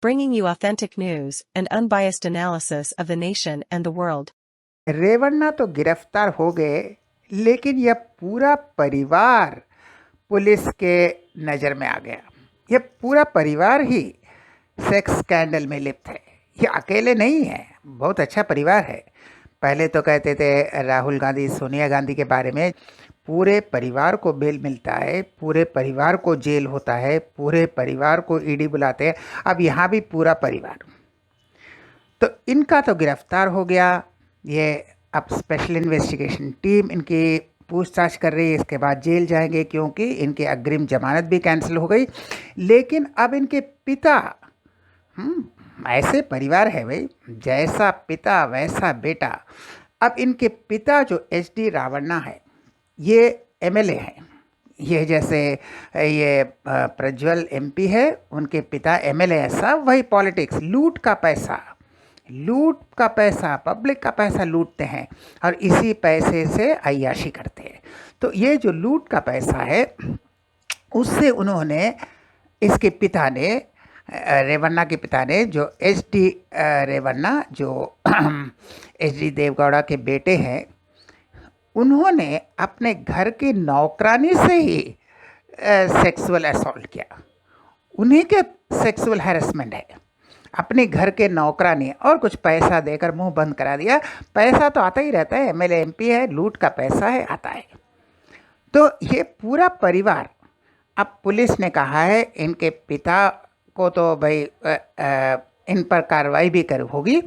bringing you authentic news and unbiased analysis of the nation and the world. Revanna तो गिरफ्तार हो गए, लेकिन यह पूरा परिवार पुलिस के नज़र में आ गया। यह पूरा परिवार ही सेक्स स्कैंडल में लिप्त है। ये अकेले नहीं है, बहुत अच्छा परिवार है। पहले तो कहते थे राहुल गांधी, सोनिया गांधी के बारे में, पूरे परिवार को बेल मिलता है, पूरे परिवार को जेल होता है, पूरे परिवार को ईडी बुलाते हैं। अब यहाँ भी पूरा परिवार, तो इनका तो गिरफ्तार हो गया। ये अब स्पेशल इन्वेस्टिगेशन टीम इनकी पूछताछ कर रही है, इसके बाद जेल जाएंगे क्योंकि इनकी अग्रिम जमानत भी कैंसिल हो गई। लेकिन अब इनके पिता, ऐसे परिवार है भाई, जैसा पिता वैसा बेटा। अब इनके पिता जो एच.डी. रावन्ना है, ये एमएलए हैं। ये जैसे ये प्रज्वल एमपी है, उनके पिता एमएलए है। सब वही पॉलिटिक्स, लूट का पैसा, पब्लिक का पैसा लूटते हैं और इसी पैसे से अय्याशी करते हैं। तो ये जो लूट का पैसा है, उससे उन्होंने, इसके पिता ने, रेवन्ना के पिता ने, जो एच.डी. रेवन्ना, जो एच.डी. देवगौड़ा के बेटे हैं, उन्होंने अपने घर की नौकरानी से ही सेक्सुअल असॉल्ट किया। उन्हीं के सेक्सुअल हैरेसमेंट है। अपने घर के नौकरानी, और कुछ पैसा देकर मुंह बंद करा दिया। पैसा तो आता ही रहता है, एमएलए एमपी है, लूट का पैसा है, आता है। तो ये पूरा परिवार, अब पुलिस ने कहा है इनके पिता को तो भाई इन पर कार्रवाई भी होगी,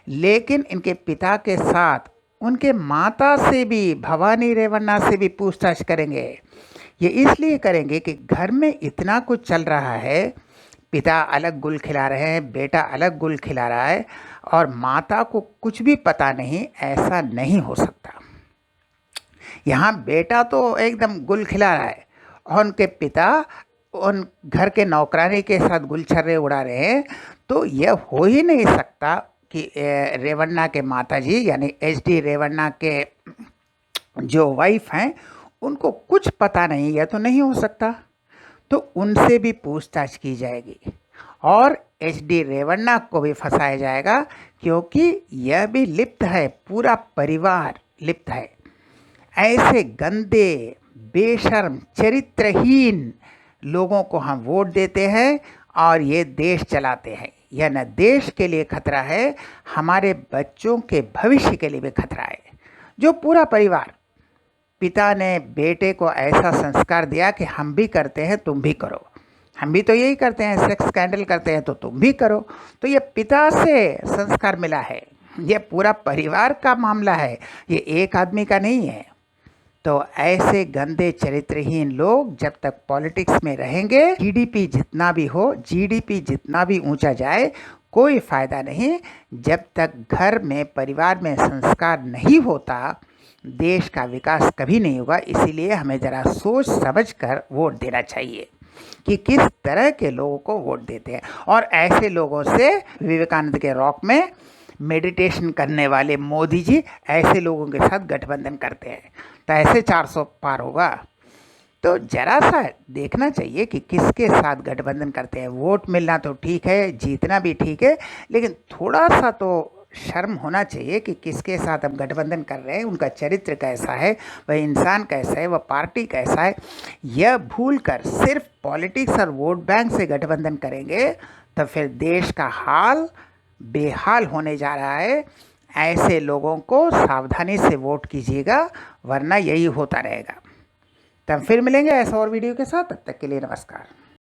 लेकिन इनके पिता के साथ उनके माता से भी, भवानी रेवन्ना से भी पूछताछ करेंगे। ये इसलिए करेंगे कि घर में इतना कुछ चल रहा है, पिता अलग गुल खिला रहे हैं, बेटा अलग गुल खिला रहा है, और माता को कुछ भी पता नहीं। ऐसा नहीं हो सकता। यहाँ बेटा तो एकदम गुल खिला रहा है और उनके पिता उन घर के नौकरानी के साथ गुलछर्रे उड़ा रहे हैं। तो यह हो ही नहीं सकता कि रेवन्ना के माताजी, यानी एच.डी. रेवन्ना के जो वाइफ हैं, उनको कुछ पता नहीं। यह तो नहीं हो सकता। तो उनसे भी पूछताछ की जाएगी और एच.डी. रेवन्ना को भी फंसाया जाएगा, क्योंकि यह भी लिप्त है, पूरा परिवार लिप्त है। ऐसे गंदे, बेशर्म, चरित्रहीन लोगों को हम वोट देते हैं और ये देश चलाते हैं। यह न देश के लिए खतरा है, हमारे बच्चों के भविष्य के लिए भी खतरा है। जो पूरा परिवार, पिता ने बेटे को ऐसा संस्कार दिया कि हम भी करते हैं, तुम भी करो। हम भी तो यही करते हैं, सेक्स स्कैंडल करते हैं, तो तुम भी करो। तो ये पिता से संस्कार मिला है, ये पूरा परिवार का मामला है, ये एक आदमी का नहीं है। तो ऐसे गंदे चरित्रहीन लोग जब तक पॉलिटिक्स में रहेंगे, जीडीपी जितना भी हो, जीडीपी जितना भी ऊंचा जाए, कोई फ़ायदा नहीं। जब तक घर में, परिवार में संस्कार नहीं होता, देश का विकास कभी नहीं होगा। इसीलिए हमें ज़रा सोच समझ कर वोट देना चाहिए कि किस तरह के लोगों को वोट देते हैं। और ऐसे लोगों से, विवेकानंद के रॉक में मेडिटेशन करने वाले मोदी जी ऐसे लोगों के साथ गठबंधन करते हैं, तो ऐसे 400 पार होगा। तो ज़रा सा देखना चाहिए कि किसके साथ गठबंधन करते हैं। वोट मिलना तो ठीक है, जीतना भी ठीक है, लेकिन थोड़ा सा तो शर्म होना चाहिए कि किसके साथ हम गठबंधन कर रहे हैं, उनका चरित्र कैसा है, वह इंसान कैसा है, वह पार्टी कैसा है। यह भूल कर सिर्फ पॉलिटिक्स और वोट बैंक से गठबंधन करेंगे तो फिर देश का हाल बेहाल होने जा रहा है। ऐसे लोगों को सावधानी से वोट कीजिएगा, वरना यही होता रहेगा। तब फिर मिलेंगे ऐसा और वीडियो के साथ। तब तक के लिए नमस्कार।